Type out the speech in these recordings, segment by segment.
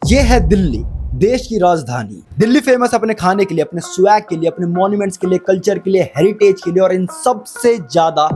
ये है दिल्ली, देश की राजधानी। दिल्ली फेमस अपने खाने के लिए, अपने स्वैग के लिए, अपने मॉन्यूमेंट्स के लिए, कल्चर के लिए, हेरिटेज के लिए और इन सबसे ज्यादा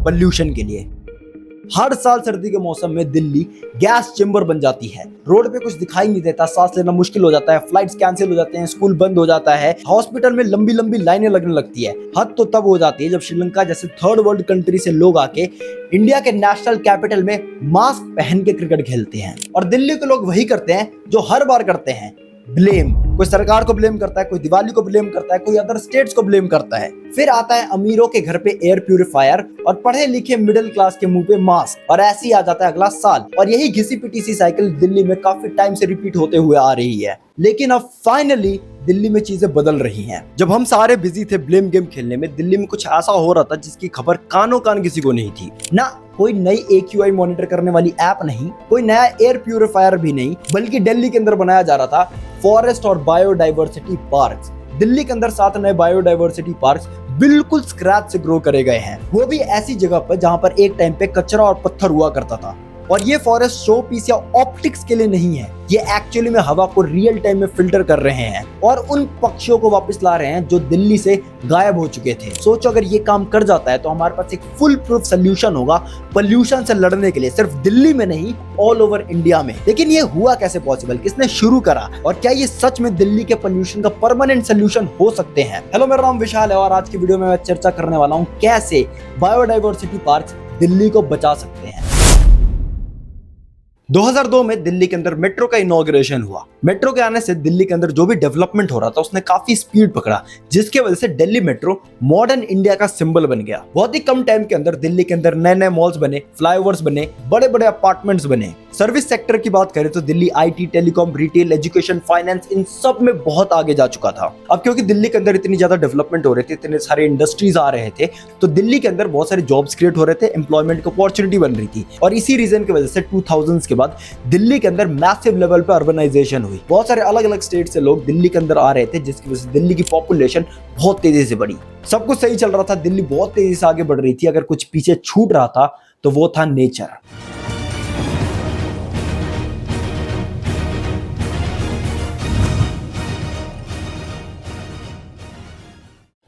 पोल्यूशन के लिए। हर साल सर्दी के मौसम में दिल्ली गैस चेंबर बन जाती है। रोड पे कुछ दिखाई नहीं देता, सांस लेना मुश्किल हो जाता है, फ्लाइट्स कैंसिल हो जाते हैं, स्कूल बंद हो जाता है, हॉस्पिटल में लंबी लंबी लाइनें लगने लगती है। हद तो तब हो जाती है जब श्रीलंका जैसे थर्ड वर्ल्ड कंट्री से लोग आके इंडिया के नेशनल कैपिटल में मास्क पहन के क्रिकेट खेलते हैं। और दिल्ली के लोग वही करते हैं जो हर बार करते हैं, ब्लेम। कोई सरकार को ब्लेम करता है, कोई दिवाली को ब्लेम करता है, कोई अदर स्टेट्स को ब्लेम करता है। फिर आता है अमीरों के घर पे एयर प्यूरिफायर और पढ़े लिखे मिडिल क्लास के मुंह पे मास्क, और ऐसे ही आ जाता है अगला साल। और यही घिसी पिटी सी साइकिल दिल्ली में काफी टाइम से रिपीट होते हुए आ रही है। लेकिन अब फाइनली दिल्ली में चीजें बदल रही हैं। जब हम सारे बिजी थे ब्लेम गेम खेलने में, दिल्ली में कुछ ऐसा हो रहा था जिसकी खबर कानों कान किसी को नहीं थी। ना कोई नई AQI मॉनिटर करने वाली ऐप नहीं, कोई नया एयर प्यूरिफायर भी नहीं, बल्कि दिल्ली के अंदर बनाया जा रहा था फॉरेस्ट और बायोडाइवर्सिटी पार्क्स। दिल्ली के अंदर 7 नए बायोडाइवर्सिटी पार्क्स बिल्कुल स्क्रैच से ग्रो करे गए हैं, वो भी ऐसी जगह पर जहां पर एक टाइम पे कचरा और पत्थर हुआ करता था। और ये फॉरेस्ट शो पीस या ऑप्टिक्स के लिए नहीं है, ये एक्चुअली में हवा को रियल टाइम में फिल्टर कर रहे हैं और उन पक्षियों को वापस ला रहे हैं जो दिल्ली से गायब हो चुके थे। सोचो अगर ये काम कर जाता है तो हमारे पास एक फुल प्रूफ सोल्यूशन होगा पोल्यूशन से लड़ने के लिए, सिर्फ दिल्ली में नहीं ऑल ओवर इंडिया में। लेकिन ये हुआ कैसे पॉसिबल, किसने शुरू करा, और क्या ये सच में दिल्ली के पोल्यूशन का परमानेंट सोल्यूशन हो सकते हैं? हेलो, मेरा नाम विशाल है और आज की वीडियो में मैं चर्चा करने वाला हूँ कैसे बायोडाइवर्सिटी पार्क दिल्ली को बचा सकते हैं। 2002 में दिल्ली के अंदर मेट्रो का इनॉग्रेशन हुआ। मेट्रो के आने से दिल्ली के अंदर जो भी डेवलपमेंट हो रहा था उसने काफी स्पीड पकड़ा, जिसके वजह से दिल्ली मेट्रो मॉडर्न इंडिया का सिंबल बन गया। बहुत ही कम टाइम के अंदर दिल्ली के अंदर नए नए मॉल्स बने, फ्लाईओवर्स बने, बड़े बड़े अपार्टमेंट्स बने। सर्विस सेक्टर की बात करें तो Delhi IT, telecom, retail, education, finance इन सब में बहुत आगे जा चुका था। अब क्योंकि दिल्ली के अंदर इतनी ज्यादा डेवलपमेंट हो रही थी, इतने सारे इंडस्ट्रीज आ रहे थे, तो दिल्ली के अंदर बहुत सारे जॉब्स क्रिएट हो रहे थे, एम्प्लॉयमेंट की अपॉर्चुनिटी बन रही थी। और इसी रीजन की वजह से 2000s के बाद दिल्ली के अंदर मैसिव लेवल पे अर्बनाइजेशन हुई। बहुत सारे अलग अलग स्टेट से लोग दिल्ली के अंदर आ रहे थे, जिसकी वजह से दिल्ली की पॉपुलेशन बहुत तेजी से बढ़ी। सब कुछ सही चल रहा था, दिल्ली बहुत तेजी से आगे बढ़ रही थी। अगर कुछ पीछे छूट रहा था तो वो था नेचर।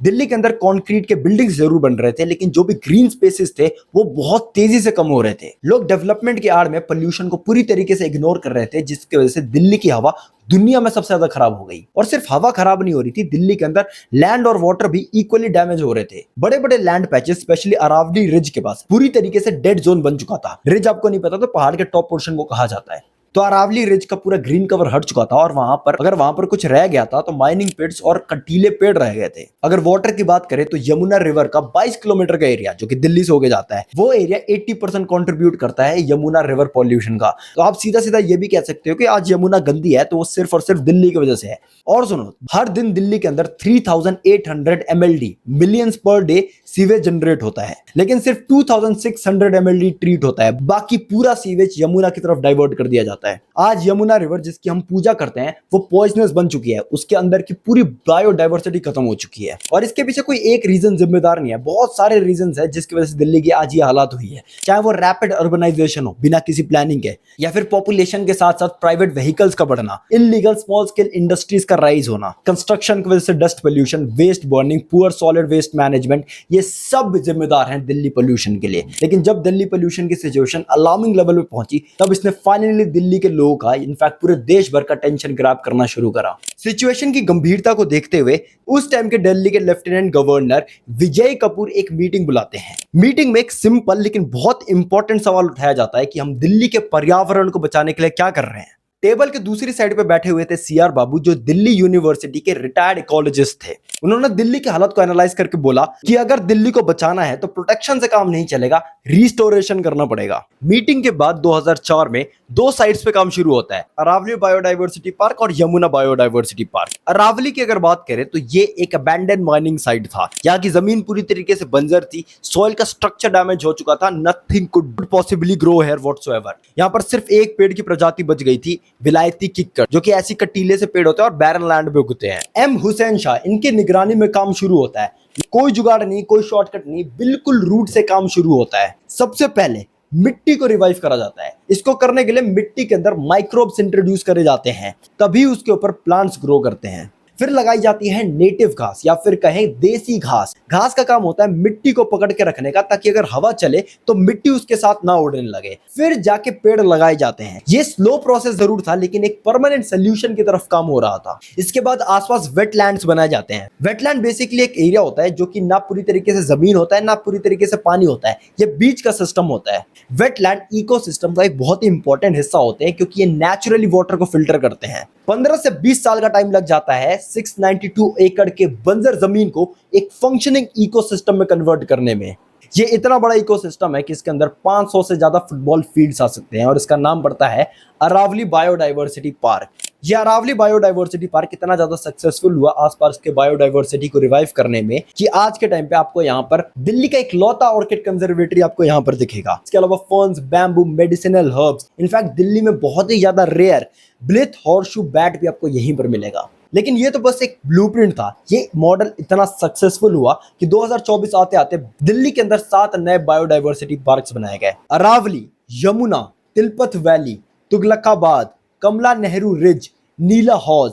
दिल्ली के अंदर कंक्रीट के बिल्डिंग्स जरूर बन रहे थे, लेकिन जो भी ग्रीन स्पेसेस थे वो बहुत तेजी से कम हो रहे थे। लोग डेवलपमेंट की आड़ में पोल्यूशन को पूरी तरीके से इग्नोर कर रहे थे, जिसकी वजह से दिल्ली की हवा दुनिया में सबसे ज्यादा खराब हो गई। और सिर्फ हवा खराब नहीं हो रही थी, दिल्ली के अंदर लैंड और वाटर भी इक्वली डैमेज हो रहे थे। बड़े बड़े land patches, specially Aravalli ridge के पास पूरी तरीके से डेड जोन बन चुका था। रिज आपको नहीं पता तो पहाड़ के टॉप पोर्शन को कहा जाता है। तो अरावली रिज का पूरा ग्रीन कवर हट चुका था और वहां पर कुछ रह गया था तो माइनिंग पिट्स और कंटीले पेड़ रह गए थे। अगर वाटर की बात करें तो यमुना रिवर का 22 किलोमीटर का एरिया जो कि दिल्ली से होके जाता है, वो एरिया 80% कंट्रीब्यूट करता है यमुना रिवर पॉल्यूशन का। तो आप सीधा सीधा ये भी कह सकते हो कि आज यमुना गंदी है तो वो सिर्फ और सिर्फ दिल्ली की वजह से है। और सुनो, हर दिन दिल्ली के अंदर 3800 MLD millions per day sewage generate होता है, लेकिन सिर्फ 2600 MLD ट्रीट होता है। बाकी पूरा सीवेज यमुना की तरफ डाइवर्ट कर दिया जाता है। आज यमुना रिवर जिसकी हम पूजा करते हैं वो पॉइजनस बन चुकी है, उसके अंदर की पूरी बायोडाइवर्सिटी खत्म हो चुकी है। और इसके पीछे कोई एक रीजन जिम्मेदार नहीं है, बहुत सारे रीजंस है जिसकी वजह से दिल्ली की आज ये हालात हुई है। चाहे वो रैपिड अर्बनाइजेशन हो बिना किसी प्लानिंग के, या फिर पॉपुलेशन के साथ साथ प्राइवेट व्हीकल्स का बढ़ना, इलीगल स्मॉल स्केल इंडस्ट्रीज का राइज होना, कंस्ट्रक्शन की वजह से dust pollution, waste burning, poor solid waste management, ये सब जिम्मेदार हैं दिल्ली पोल्यूशन के लिए। लेकिन जब दिल्ली पोल्यूशन की सिचुएशन अलार्मिंग लेवल पे पहुंची तब इसने फाइनली दिल्ली के लोगों का, इनफैक्ट पूरे देश भर का टेंशन ग्रैब करना शुरू करा। सिचुएशन की गंभीरता को देखते हुए उस टाइम के दिल्ली के लेफ्टिनेंट गवर्नर विजय कपूर एक मीटिंग बुलाते हैं। मीटिंग में एक सिंपल लेकिन बहुत इंपॉर्टेंट सवाल उठाया जाता है कि हम दिल्ली के पर्यावरण को बचाने के लिए क्या कर रहे हैं। टेबल के दूसरी साइड पे बैठे हुए थे CR बाबू, जो दिल्ली यूनिवर्सिटी के रिटायर्ड इकोलॉजिस्ट थे। उन्होंने दिल्ली की हालत को एनालाइज करके बोला कि अगर दिल्ली को बचाना है तो प्रोटेक्शन से काम नहीं चलेगा, रिस्टोरेशन करना पड़ेगा। मीटिंग के बाद 2004 में 2 साइट्स पे काम शुरू होता है, अरावली बायोडाइवर्सिटी पार्क और यमुना बायोडाइवर्सिटी पार्क। अरावली की अगर बात करें तो ये एक अबैंडन माइनिंग साइट था। यहाँ की जमीन पूरी तरीके से बंजर थी, सॉइल का स्ट्रक्चर डैमेज हो चुका था, nothing could possibly grow here whatsoever. यहाँ पर सिर्फ एक पेड़ की प्रजाति बच गई थी, विलायती किक्कर, जो कि ऐसी कटीले से पेड़ होते हैं और बैरन लैंड पे उगते हैं। M हुसैन शाह इनके निगरानी में काम शुरू होता है। कोई जुगाड़ नहीं, कोई शॉर्टकट नहीं, बिल्कुल रूट से काम शुरू होता है। सबसे पहले मिट्टी को रिवाइव करा जाता है। इसको करने के लिए मिट्टी के अंदर माइक्रोब्स इंट्रोड्यूस करे जाते हैं, तभी उसके ऊपर प्लांट्स ग्रो करते हैं। फिर लगाई जाती है नेटिव घास या फिर कहें देसी घास। घास का काम होता है मिट्टी को पकड़ के रखने का, ताकि अगर हवा चले तो मिट्टी उसके साथ ना उड़ने लगे। फिर जाके पेड़ लगाए जाते हैं। ये स्लो प्रोसेस जरूर था, लेकिन एक परमानेंट सोल्यूशन की तरफ काम हो रहा था। इसके बाद आसपास वेटलैंड्स बनाए जाते हैं। वेटलैंड बेसिकली एक एरिया होता है जो कि ना पूरी तरीके से जमीन होता है, ना पूरी तरीके से पानी होता है। ये बीच का सिस्टम होता है। वेटलैंड इकोसिस्टम का एक बहुत ही इंपॉर्टेंट हिस्सा होते हैं, क्योंकि ये नेचुरली वाटर को फिल्टर करते हैं। 15 से 20 साल का टाइम लग जाता है 692 एकड़ के बंजर जमीन को एक फंक्शनिंग इकोसिस्टम में कन्वर्ट करने में। ये इतना बड़ा इकोसिस्टम है कि इसके अंदर 500 से ज्यादा फुटबॉल फील्ड्स आ सकते हैं, और इसका नाम पड़ता है अरावली बायोडाइवर्सिटी पार्क। ये अरावली बायोडाइवर्सिटी पार्क इतना ज्यादा सक्सेसफुल हुआ आसपास के बायोडाइवर्सिटी को रिवाइव करने में कि आज के टाइम पे आपको यहाँ पर दिल्ली का एक लौता ऑर्किड कंजर्वेटरी आपको यहाँ पर दिखेगा। इसके अलावा ferns, bamboo, medicinal herbs, in fact Delhi में बहुत ही ज्यादा रेयर ब्लिथ हॉर्सशू बैट भी आपको यहीं पर मिलेगा। लेकिन ये तो बस एक ब्लूप्रिंट था। ये मॉडल इतना सक्सेसफुल हुआ कि 2024 आते आते दिल्ली के अंदर 7 नए बायोडाइवर्सिटी पार्क्स बनाए गए। अरावली, यमुना, तिलपत वैली, तुगलकाबाद, कमला नेहरू रिज, नीला हौज,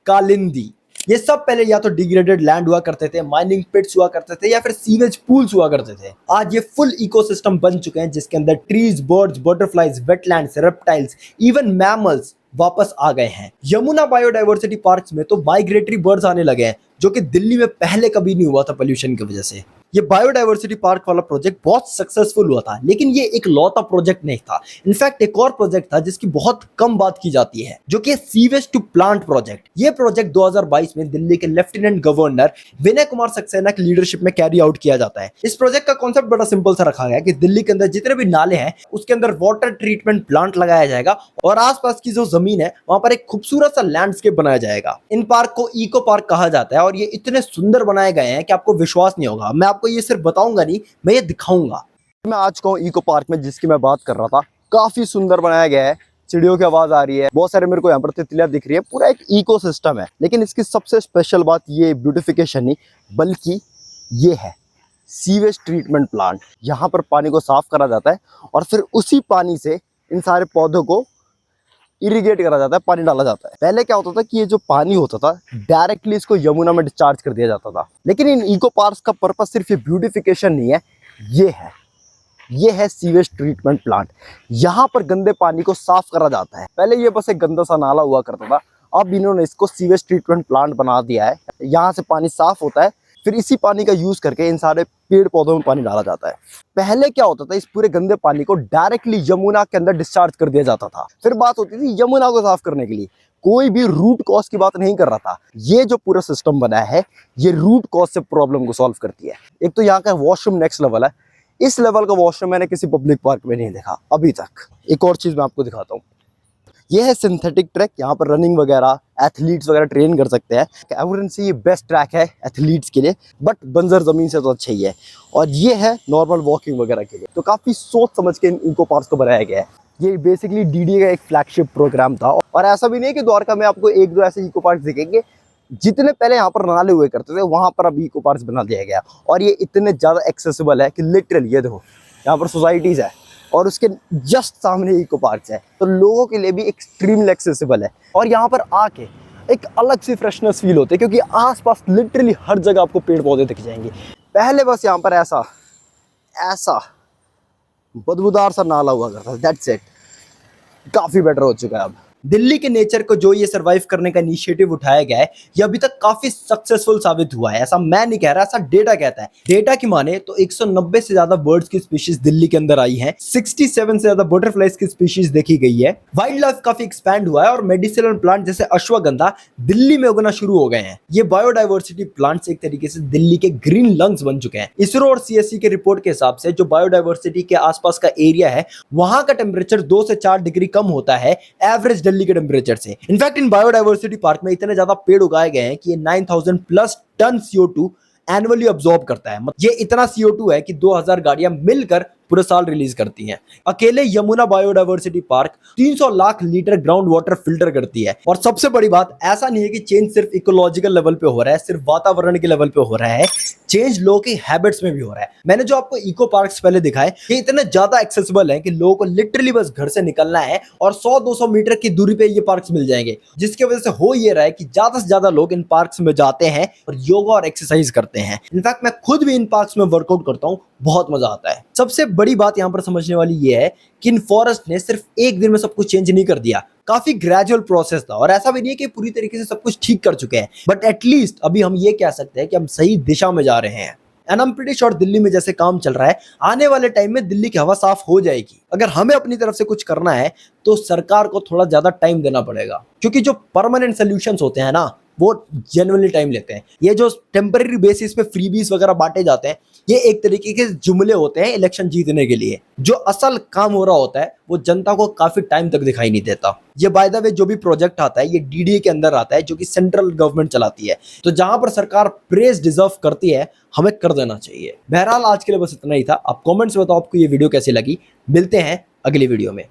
कालिंदी, ये सब पहले या तो डिग्रेडेड लैंड हुआ करते थे, माइनिंग पिट्स हुआ करते थे, या फिर सीवेज पूल्स हुआ करते थे। आज ये फुल इकोसिस्टम बन चुके हैं, जिसके अंदर trees, birds, butterflies, wetlands, reptiles, even mammals वापस आ गए हैं। यमुना बायोडाइवर्सिटी पार्क्स में तो माइग्रेटरी बर्ड्स आने लगे हैं, जो कि दिल्ली में पहले कभी नहीं हुआ था पोल्यूशन की वजह से। ये बायोडाइवर्सिटी पार्क वाला प्रोजेक्ट बहुत सक्सेसफुल हुआ था, लेकिन ये एक लौता प्रोजेक्ट नहीं था। इनफैक्ट एक और प्रोजेक्ट था जिसकी बहुत कम बात की जाती है, जो कि सीवेज टू प्लांट प्रोजेक्ट। ये प्रोजेक्ट 2022 में दिल्ली के लेफ्टिनेंट गवर्नर विनय कुमार सक्सेना की लीडरशिप में कैरी आउट किया जाता है। इस प्रोजेक्ट का कॉन्सेप्ट बड़ा सिंपल सा रखा गया कि दिल्ली के अंदर जितने भी नाले हैं उसके अंदर वाटर ट्रीटमेंट प्लांट लगाया जाएगा, और आसपास की जो जमीन है वहां पर एक खूबसूरत सा लैंडस्केप बनाया जाएगा। इन पार्क को इको पार्क कहा जाता है, और ये इतने सुंदर बनाए गए हैं कि आपको विश्वास नहीं होगा। मैं आपको ये सिर्फ बताऊंगा नहीं, मैं ये दिखाऊंगा। मैं आज कहूँ इको पार्क में जिसकी मैं बात कर रहा था, काफी सुंदर बनाया गया है। चिड़ियों की आवाज आ रही है, बहुत सारे मेरे को यहाँ पर तितलियां दिख रही है, पूरा एक इको सिस्टम है। लेकिन इसकी सबसे स्पेशल बात ये ब्यूटिफिकेशन नहीं, बल्कि ये है सीवेज ट्रीटमेंट प्लांट। यहाँ पर पानी को साफ करा जाता है, और फिर उसी पानी से इन सारे पौधों को इरिगेट करा जाता है, पानी डाला जाता है। पहले क्या होता था कि ये जो पानी होता था डायरेक्टली इसको यमुना में डिस्चार्ज कर दिया जाता था। लेकिन इन इको पार्क्स का पर्पस सिर्फ ये ब्यूटिफिकेशन नहीं है, ये है सीवेज ट्रीटमेंट प्लांट। यहाँ पर गंदे पानी को साफ करा जाता है। पहले ये बस एक गंदा सा नाला हुआ करता था, अब इन्होंने इसको सीवेज ट्रीटमेंट प्लांट बना दिया है। यहाँ से पानी साफ होता है, फिर इसी पानी का यूज करके इन सारे पेड़ पौधों में पानी डाला जाता है। पहले क्या होता था, इस पूरे गंदे पानी को डायरेक्टली यमुना के अंदर डिस्चार्ज कर दिया जाता था। फिर बात होती थी यमुना को साफ करने के लिए, कोई भी रूट कॉज की बात नहीं कर रहा था। ये जो पूरा सिस्टम बना है, ये रूट कॉज से प्रॉब्लम को सॉल्व करती है। एक तो यहाँ का वॉशरूम नेक्स्ट लेवल है। इस लेवल का वॉशरूम मैंने किसी पब्लिक पार्क में नहीं देखा अभी तक। एक और चीज मैं आपको दिखाता हूँ, ये है सिंथेटिक ट्रैक। यहाँ पर रनिंग वगैरह, एथलीट्स वगैरह ट्रेन कर सकते हैं। एवरेंस से ये बेस्ट ट्रैक है एथलीट्स के लिए, बट बंजर जमीन से तो अच्छा ही है। और ये है नॉर्मल वॉकिंग वगैरह के लिए। तो काफी सोच समझ के इन इको पार्क्स को बनाया गया है। ये बेसिकली डीडी का एक फ्लैगशिप प्रोग्राम था। और ऐसा भी नहीं है कि द्वारका में आपको एक दो ऐसे इको पार्क दिखेंगे। जितने पहले यहाँ पर नाले हुए करते थे, वहां पर अभी इको पार्क्स बना दिया गया। और ये इतने ज्यादा एक्सेसिबल है कि लिटरली ये देखो, यहाँ पर सोसाइटीज है और उसके जस्ट सामने इको पार्क है, तो लोगों के लिए भी एक्सट्रीमली एक्सेसिबल है। और यहाँ पर आके एक अलग सी फ्रेशनेस फील होती है, क्योंकि आसपास लिटरली हर जगह आपको पेड़ पौधे दिख जाएंगे। पहले बस यहाँ पर ऐसा बदबूदार सा नाला हुआ करता था, दैट्स इट। काफी बेटर हो चुका है अब। दिल्ली के नेचर को जो ये सर्वाइव करने का इनिशिएटिव उठाया गया है, ये अभी तक काफी सक्सेसफुल साबित हुआ है। ऐसा मैं नहीं कह रहा, ऐसा डेटा कहता है। डेटा की माने तो 190 से ज्यादा बर्ड्स की स्पीशीज दिल्ली के अंदर आई हैं, 67 से ज्यादा बटरफ्लाइज की स्पीशीज देखी गई है। वाइल्ड लाइफ काफी एक्सपैंड हुआ है, और मेडिसिनल प्लांट जैसे अश्वगंधा दिल्ली में उगना शुरू हो गए हैं। ये बायोडाइवर्सिटी प्लांट्स एक तरीके से दिल्ली के ग्रीन लंग्स बन चुके हैं। इसरो और सीएससी के रिपोर्ट के हिसाब से जो बायोडाइवर्सिटी के आसपास का एरिया है, वहां का टेम्परेचर 2 से 4 डिग्री कम होता है एवरेज दिल्ली के टेम्परेचर से। इनफैक्ट इन बायोडाइवर्सिटी पार्क में इतने ज्यादा पेड़ उगाए गए हैं कि ये 9000 plus ton CO2 annually absorb करता है। ये इतना CO2 है कि 2000 गाड़ियां मिलकर पूरे साल रिलीज करती हैं। अकेले Yamuna biodiversity park 300 lakh litre ground water filter करती है। और सबसे बड़ी बात, ऐसा नहीं है कि चेंज सिर्फ इकोलॉजिकल लेवल पे हो रहा है, सिर्फ वातावरण के लेवल पे हो रहा है, चेंज लोगों की हैबिट्स में भी हो रहा है। मैंने जो आपको इको पार्क्स पहले दिखाए, ये इतने ज्यादा एक्सेसिबल है कि लोगों को लिटरली बस घर से निकलना है और 100-200 मीटर की दूरी पे ये पार्क्स मिल जाएंगे, जिसकी वजह से हो ये रहा है कि ज्यादा से ज्यादा लोग इन पार्क्स में जाते हैं और योगा और एक्सरसाइज करते हैं। इनफैक्ट मैं खुद भी इन पार्क्स में वर्कआउट करता हूँ, बहुत मजा आता है। सबसे बड़ी बात यहाँ पर समझने वाली ये है कि इन फॉरेस्ट ने सिर्फ एक दिन में सब कुछ चेंज नहीं कर दिया, काफी ग्रेजुअल प्रोसेस था। और ऐसा भी नहीं है कि पूरी तरीके से सब कुछ ठीक कर चुके हैं, बट एटलीस्ट अभी हम ये कह सकते हैं कि हम सही दिशा में जा रहे हैं। And I am pretty sure Delhi में जैसे काम चल रहा है, आने वाले टाइम में दिल्ली की हवा साफ हो जाएगी। अगर हमें अपनी तरफ से कुछ करना है तो सरकार को थोड़ा ज्यादा टाइम देना पड़ेगा, क्योंकि जो परमानेंट सोल्यूशंस होते हैं ना, वो जेन्युइनली टाइम लेते हैं। ये जो टेम्पररी बेसिस पे फ्रीबीज वगैरह बांटे जाते हैं, ये एक तरीके के जुमले होते हैं इलेक्शन जीतने के लिए। जो असल काम हो रहा होता है वो जनता को काफी टाइम तक दिखाई नहीं देता। ये बाय द वे जो भी प्रोजेक्ट आता है ये डीडीए के अंदर आता है, जो कि सेंट्रल गवर्नमेंट चलाती है। तो जहां पर सरकार प्रेज डिजर्व करती है, हमें कर देना चाहिए। बहरहाल आज के लिए बस इतना ही था। आप कमेंट्स में बताओ आपको ये वीडियो कैसी लगी। मिलते हैं अगली वीडियो में।